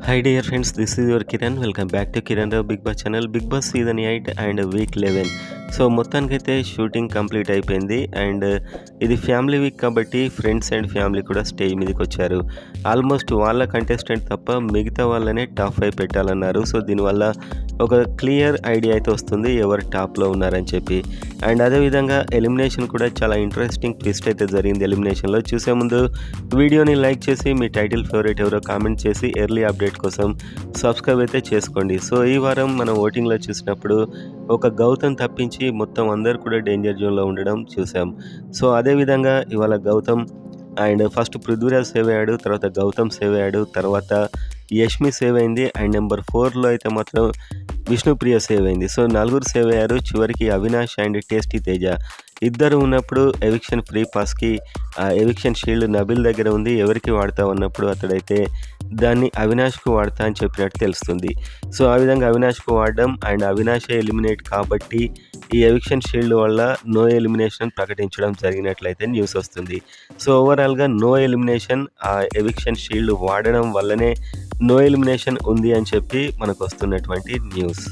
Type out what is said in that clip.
Hi dear friends, this is your Kiran. Welcome back to Kiran Rao Big Boss channel. Big boss season 8 and week 11. So మొత్తానికైతే shooting complete అయిపోయింది and ఇది family week కాబట్టి friends and family కూడా stage మీదకి వచ్చారు. Almost వాళ్ళ contestant తప్ప మిగతా వాళ్ళనే టాప్ 5 పెట్టాలన్నారు. సో దీనివల్ల ఒక క్లియర్ ఐడియా అయితే వస్తుంది ఎవరు టాప్లో ఉన్నారని చెప్పి. అండ్ అదేవిధంగా ఎలిమినేషన్ కూడా చాలా ఇంట్రెస్టింగ్ ట్విస్ట్ అయితే జరిగింది. ఎలిమినేషన్లో చూసే ముందు వీడియోని లైక్ చేసి మీ టైటిల్ ఫేవరెట్ ఎవరో కామెంట్ చేసి ఎర్లీ అప్డేట్ కోసం సబ్స్క్రైబ్ అయితే చేసుకోండి. సో ఈ వారం మనం ఓటింగ్లో చూసినప్పుడు ఒక గౌతమ్ తప్పించి మొత్తం అందరు కూడా డేంజర్ జోన్లో ఉండడం చూసాం. సో అదేవిధంగా ఇవాళ Gautham and first Prithviraj save అయ్యాడు, తర్వాత గౌతమ్ సేవ్ అయ్యాడు, తర్వాత యష్మి సేవ్ అయింది అండ్ నెంబర్ 4లో అయితే మాత్రం విష్ణుప్రియ సేవ్ అయింది. సో నలుగురు సేవ్ అయ్యారు. చివరికి అవినాష్ అండ్ టేస్టీ తేజ ఇద్దరు ఉన్నప్పుడు ఎవిక్షన్ ఫ్రీ పాస్కి ఎవిక్షన్ షీల్డ్ నబిల్ దగ్గర ఉంది. ఎవరికి వాడతా ఉన్నప్పుడు అతడైతే దాన్ని అవినాష్కు వాడతా అని చెప్పినట్టు తెలుస్తుంది. సో ఆ విధంగా అవినాష్కు వాడడం అండ్ అవినాషే ఎలిమినేట్ కాబట్టి ఈ ఎవిక్షన్ షీల్డ్ వల్ల నో ఎలిమినేషన్ ప్రకటించడం జరిగినట్లయితే న్యూస్ వస్తుంది. సో ఓవరాల్గా నో ఎలిమినేషన్, ఆ ఎవిక్షన్ షీల్డ్ వాడడం వల్లనే నో ఎలిమినేషన్ ఉంది అని చెప్పి మనకు వస్తున్నటువంటి న్యూస్.